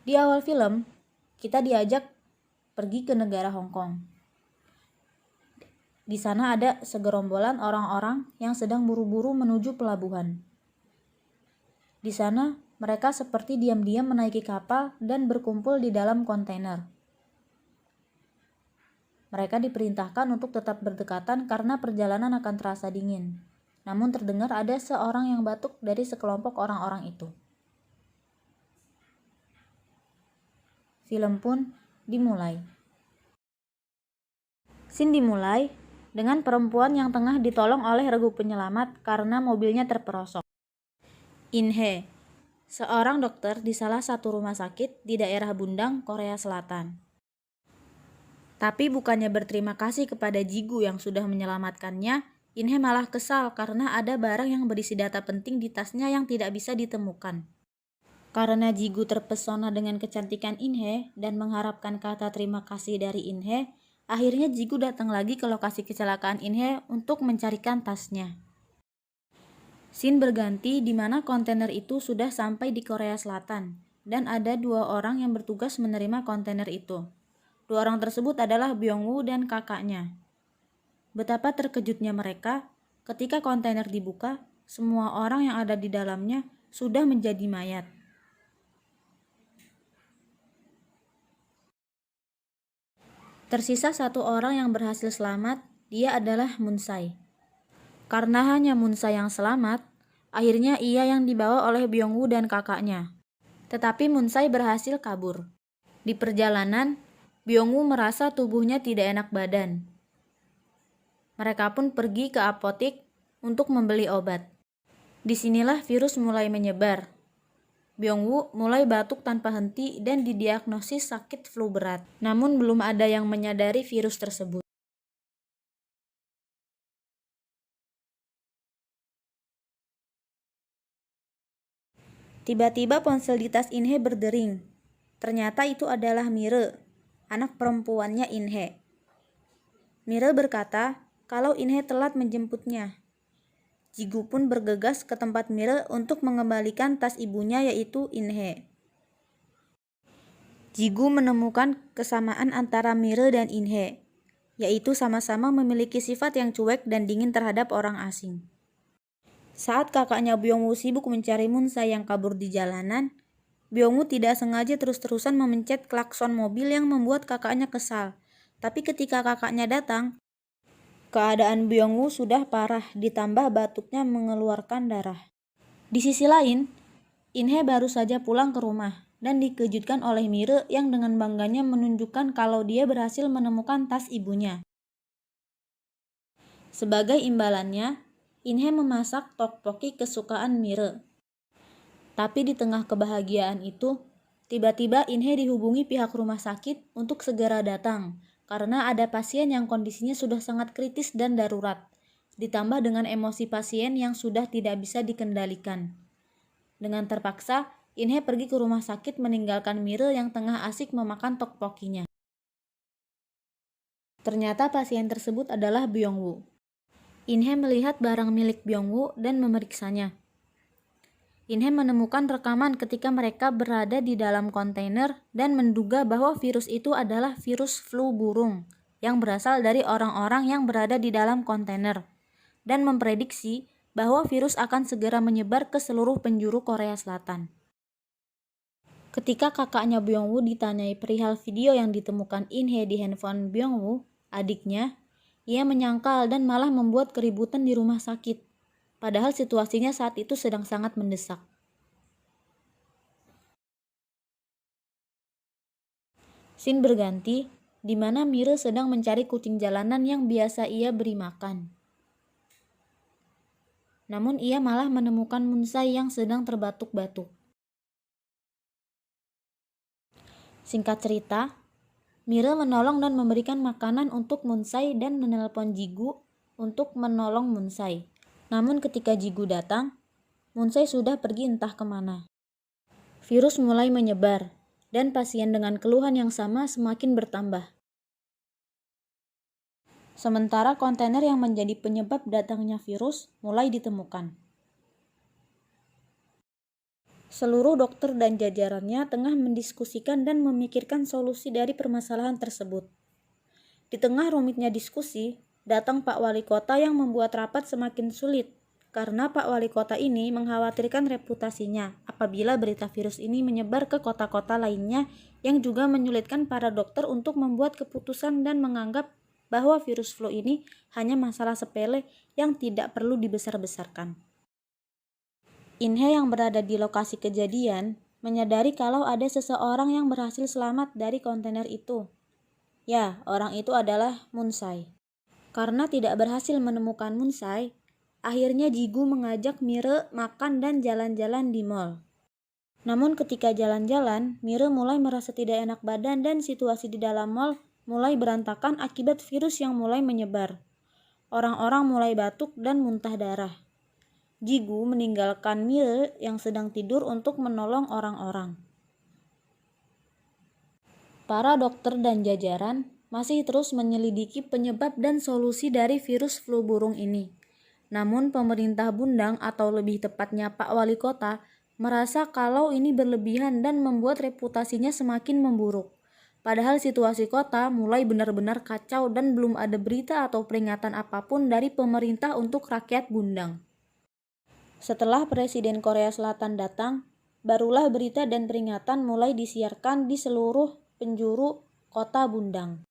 Di awal film, kita diajak pergi ke negara Hong Kong. Di sana ada segerombolan orang-orang yang sedang buru-buru menuju pelabuhan. Di sana, mereka seperti diam-diam menaiki kapal dan berkumpul di dalam kontainer. Mereka diperintahkan untuk tetap berdekatan karena perjalanan akan terasa dingin. Namun terdengar ada seorang yang batuk dari sekelompok orang-orang itu. Film pun dimulai. Scene dimulai dengan perempuan yang tengah ditolong oleh regu penyelamat karena mobilnya terperosok. In Hye, seorang dokter di salah satu rumah sakit di daerah Bundang, Korea Selatan. Tapi bukannya berterima kasih kepada Jigu yang sudah menyelamatkannya, In Hye malah kesal karena ada barang yang berisi data penting di tasnya yang tidak bisa ditemukan. Karena Jigu terpesona dengan kecantikan In Hye dan mengharapkan kata terima kasih dari In Hye, akhirnya Jigu datang lagi ke lokasi kecelakaan In Hye untuk mencarikan tasnya. Scene berganti di mana kontainer itu sudah sampai di Korea Selatan dan ada 2 orang yang bertugas menerima kontainer itu. 2 orang tersebut adalah Byung-woo dan kakaknya. Betapa terkejutnya mereka ketika kontainer dibuka, semua orang yang ada di dalamnya sudah menjadi mayat. Tersisa 1 orang yang berhasil selamat, dia adalah Munsai. Karena hanya Munsai yang selamat, akhirnya ia yang dibawa oleh Byung-woo dan kakaknya. Tetapi Munsai berhasil kabur. Di perjalanan, Byung-woo merasa tubuhnya tidak enak badan. Mereka pun pergi ke apotik untuk membeli obat. Disinilah virus mulai menyebar. Byung-woo mulai batuk tanpa henti dan didiagnosis sakit flu berat. Namun belum ada yang menyadari virus tersebut. Tiba-tiba ponsel di tas In Hye berdering. Ternyata itu adalah Mire, anak perempuannya In Hye. Mire berkata kalau In Hye telat menjemputnya. Jigu pun bergegas ke tempat Mire untuk mengembalikan tas ibunya yaitu In Hye. Jigu menemukan kesamaan antara Mire dan In Hye, yaitu sama-sama memiliki sifat yang cuek dan dingin terhadap orang asing. Saat kakaknya Byung-woo sibuk mencari Munsai yang kabur di jalanan, Byung-woo tidak sengaja terus-terusan memencet klakson mobil yang membuat kakaknya kesal. Tapi ketika kakaknya datang, keadaan Byung-woo sudah parah ditambah batuknya mengeluarkan darah. Di sisi lain, In Hye baru saja pulang ke rumah dan dikejutkan oleh Mire yang dengan bangganya menunjukkan kalau dia berhasil menemukan tas ibunya. Sebagai imbalannya, In Hye memasak tteokbokki kesukaan Mire. Tapi di tengah kebahagiaan itu, tiba-tiba In Hye dihubungi pihak rumah sakit untuk segera datang karena ada pasien yang kondisinya sudah sangat kritis dan darurat, ditambah dengan emosi pasien yang sudah tidak bisa dikendalikan. Dengan terpaksa, In Hye pergi ke rumah sakit meninggalkan Mire yang tengah asik memakan tteokbokkinya. Ternyata pasien tersebut adalah Byung-woo. In Hye melihat barang milik Byung-woo dan memeriksanya. In Hye menemukan rekaman ketika mereka berada di dalam kontainer dan menduga bahwa virus itu adalah virus flu burung yang berasal dari orang-orang yang berada di dalam kontainer dan memprediksi bahwa virus akan segera menyebar ke seluruh penjuru Korea Selatan. Ketika kakaknya Byung-woo ditanyai perihal video yang ditemukan In Hye di handphone Byung-woo, adiknya, ia menyangkal dan malah membuat keributan di rumah sakit. Padahal situasinya saat itu sedang sangat mendesak. Scene berganti, di mana Mire sedang mencari kucing jalanan yang biasa ia beri makan. Namun ia malah menemukan Munsai yang sedang terbatuk-batuk. Singkat cerita, Mire menolong dan memberikan makanan untuk Munsai dan menelpon Jigu untuk menolong Munsai. Namun ketika Jigu datang, Munsai sudah pergi entah kemana. Virus mulai menyebar, dan pasien dengan keluhan yang sama semakin bertambah. Sementara kontainer yang menjadi penyebab datangnya virus mulai ditemukan. Seluruh dokter dan jajarannya tengah mendiskusikan dan memikirkan solusi dari permasalahan tersebut. Di tengah rumitnya diskusi, datang Pak Wali Kota yang membuat rapat semakin sulit, karena Pak Wali Kota ini mengkhawatirkan reputasinya apabila berita virus ini menyebar ke kota-kota lainnya yang juga menyulitkan para dokter untuk membuat keputusan dan menganggap bahwa virus flu ini hanya masalah sepele yang tidak perlu dibesar-besarkan. Inhe yang berada di lokasi kejadian menyadari kalau ada seseorang yang berhasil selamat dari kontainer itu. Ya, orang itu adalah Munsai. Karena tidak berhasil menemukan Munsai, akhirnya Jigu mengajak Mire makan dan jalan-jalan di mall. Namun ketika jalan-jalan, Mire mulai merasa tidak enak badan dan situasi di dalam mall mulai berantakan akibat virus yang mulai menyebar. Orang-orang mulai batuk dan muntah darah. Jigu meninggalkan Mire yang sedang tidur untuk menolong orang-orang. Para dokter dan jajaran masih terus menyelidiki penyebab dan solusi dari virus flu burung ini. Namun pemerintah Bundang atau lebih tepatnya Pak Wali Kota merasa kalau ini berlebihan dan membuat reputasinya semakin memburuk. Padahal situasi kota mulai benar-benar kacau dan belum ada berita atau peringatan apapun dari pemerintah untuk rakyat Bundang. Setelah Presiden Korea Selatan datang, barulah berita dan peringatan mulai disiarkan di seluruh penjuru kota Bundang.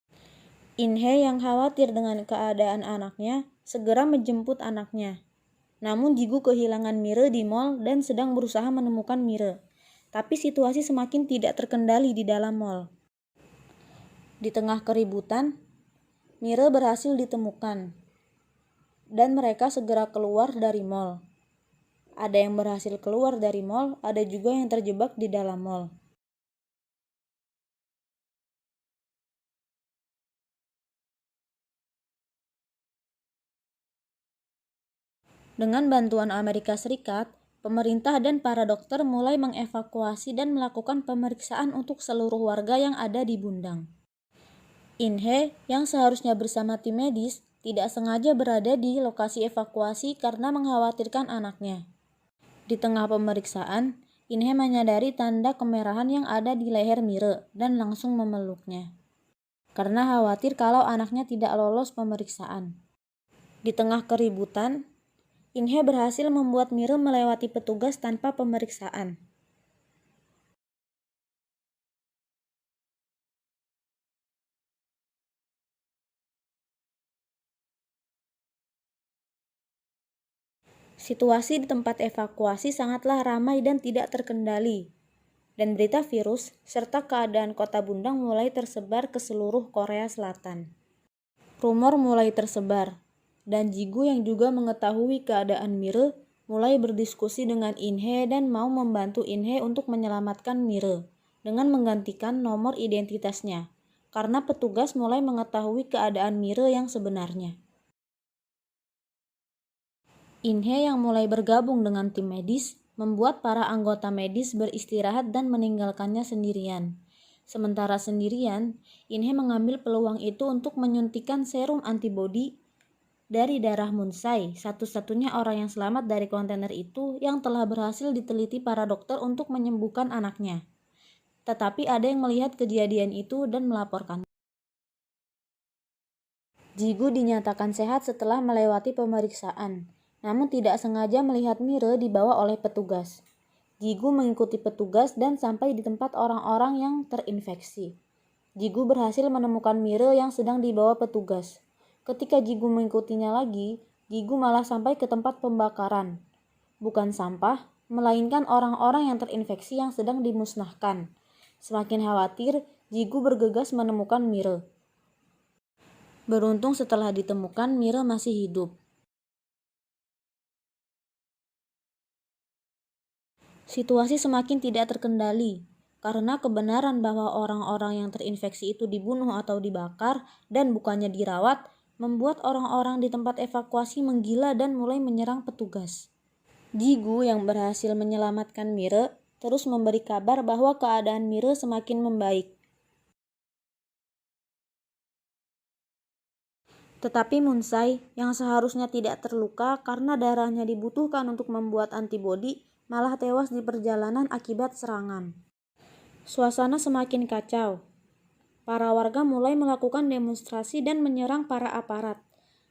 Inhe yang khawatir dengan keadaan anaknya segera menjemput anaknya. Namun Jigu kehilangan Mire di mall dan sedang berusaha menemukan Mire. Tapi situasi semakin tidak terkendali di dalam mall. Di tengah keributan, Mire berhasil ditemukan dan mereka segera keluar dari mall. Ada yang berhasil keluar dari mall, ada juga yang terjebak di dalam mall. Dengan bantuan Amerika Serikat, pemerintah dan para dokter mulai mengevakuasi dan melakukan pemeriksaan untuk seluruh warga yang ada di Bundang. Inhe, yang seharusnya bersama tim medis, tidak sengaja berada di lokasi evakuasi karena mengkhawatirkan anaknya. Di tengah pemeriksaan, Inhe menyadari tanda kemerahan yang ada di leher Mire dan langsung memeluknya. Karena khawatir kalau anaknya tidak lolos pemeriksaan. Di tengah keributan, Inhe berhasil membuat Mire melewati petugas tanpa pemeriksaan. Situasi di tempat evakuasi sangatlah ramai dan tidak terkendali. Dan berita virus serta keadaan kota Bundang mulai tersebar ke seluruh Korea Selatan. Rumor mulai tersebar, dan Jigu yang juga mengetahui keadaan Mire mulai berdiskusi dengan Inhe dan mau membantu Inhe untuk menyelamatkan Mire dengan menggantikan nomor identitasnya, karena petugas mulai mengetahui keadaan Mire yang sebenarnya. Inhe yang mulai bergabung dengan tim medis membuat para anggota medis beristirahat dan meninggalkannya sendirian. Sementara sendirian, Inhe mengambil peluang itu untuk menyuntikkan serum antibodi dari darah Munsai, satu-satunya orang yang selamat dari kontainer itu yang telah berhasil diteliti para dokter untuk menyembuhkan anaknya. Tetapi ada yang melihat kejadian itu dan melaporkan. Jigu dinyatakan sehat setelah melewati pemeriksaan, namun tidak sengaja melihat Mire dibawa oleh petugas. Jigu mengikuti petugas dan sampai di tempat orang-orang yang terinfeksi. Jigu berhasil menemukan Mire yang sedang dibawa petugas. Ketika Jigu mengikutinya lagi, Jigu malah sampai ke tempat pembakaran. Bukan sampah, melainkan orang-orang yang terinfeksi yang sedang dimusnahkan. Semakin khawatir, Jigu bergegas menemukan Mire. Beruntung setelah ditemukan, Mire masih hidup. Situasi semakin tidak terkendali karena kebenaran bahwa orang-orang yang terinfeksi itu dibunuh atau dibakar dan bukannya dirawat membuat orang-orang di tempat evakuasi menggila dan mulai menyerang petugas. Jigu yang berhasil menyelamatkan Mire terus memberi kabar bahwa keadaan Mire semakin membaik. Tetapi Munsai yang seharusnya tidak terluka karena darahnya dibutuhkan untuk membuat antibodi malah tewas di perjalanan akibat serangan. Suasana semakin kacau. Para warga mulai melakukan demonstrasi dan menyerang para aparat,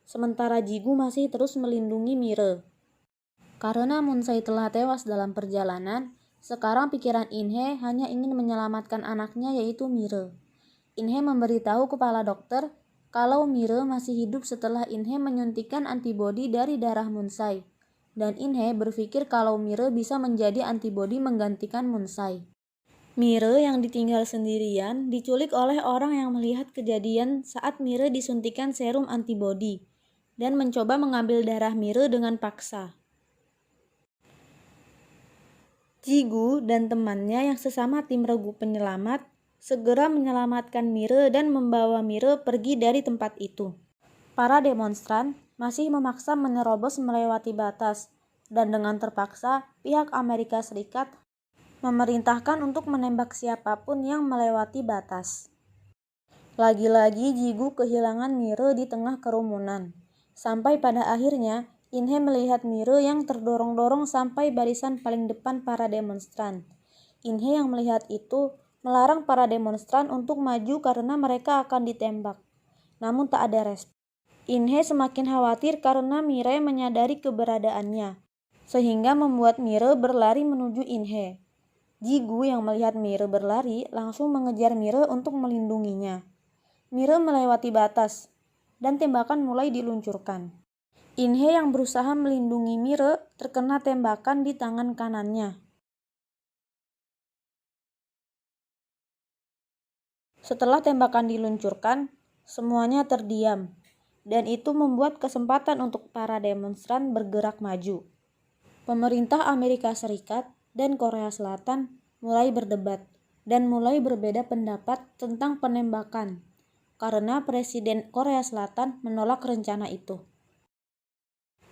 sementara Jigu masih terus melindungi Mire. Karena Munsai telah tewas dalam perjalanan, sekarang pikiran Inhe hanya ingin menyelamatkan anaknya yaitu Mire. Inhe memberitahu kepala dokter kalau Mire masih hidup setelah Inhe menyuntikkan antibodi dari darah Munsai. Dan Inhe berpikir kalau Mire bisa menjadi antibodi menggantikan Munsai. Mire yang ditinggal sendirian diculik oleh orang yang melihat kejadian saat Mire disuntikan serum antibodi dan mencoba mengambil darah Mire dengan paksa. Jigu dan temannya yang sesama tim regu penyelamat segera menyelamatkan Mire dan membawa Mire pergi dari tempat itu. Para demonstran masih memaksa menerobos melewati batas, dan dengan terpaksa pihak Amerika Serikat memerintahkan untuk menembak siapapun yang melewati batas. Lagi-lagi Jigu kehilangan Mire di tengah kerumunan, sampai pada akhirnya Inhe melihat Mire yang terdorong-dorong sampai barisan paling depan para demonstran. Inhe yang melihat itu melarang para demonstran untuk maju karena mereka akan ditembak. Namun tak ada respon. Inhe semakin khawatir karena Mire menyadari keberadaannya, sehingga membuat Mire berlari menuju Inhe. Jigu yang melihat Mire berlari langsung mengejar Mire untuk melindunginya. Mire melewati batas, dan tembakan mulai diluncurkan. Inhe yang berusaha melindungi Mire terkena tembakan di tangan kanannya. Setelah tembakan diluncurkan, semuanya terdiam, dan itu membuat kesempatan untuk para demonstran bergerak maju. Pemerintah Amerika Serikat dan Korea Selatan mulai berdebat dan mulai berbeda pendapat tentang penembakan, karena Presiden Korea Selatan menolak rencana itu.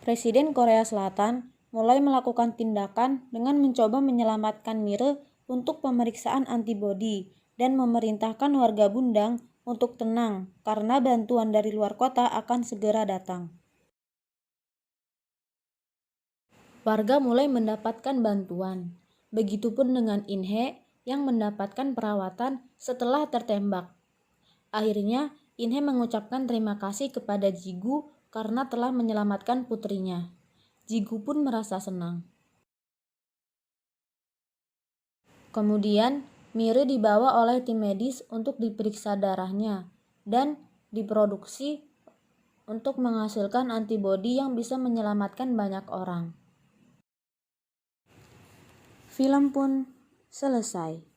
Presiden Korea Selatan mulai melakukan tindakan dengan mencoba menyelamatkan Mire untuk pemeriksaan antibodi dan memerintahkan warga Bundang untuk tenang karena bantuan dari luar kota akan segera datang. Warga mulai mendapatkan bantuan. Begitupun dengan Inhe yang mendapatkan perawatan setelah tertembak. Akhirnya, Inhe mengucapkan terima kasih kepada Jigu karena telah menyelamatkan putrinya. Jigu pun merasa senang. Kemudian, Mire dibawa oleh tim medis untuk diperiksa darahnya dan diproduksi untuk menghasilkan antibodi yang bisa menyelamatkan banyak orang. Film pun selesai.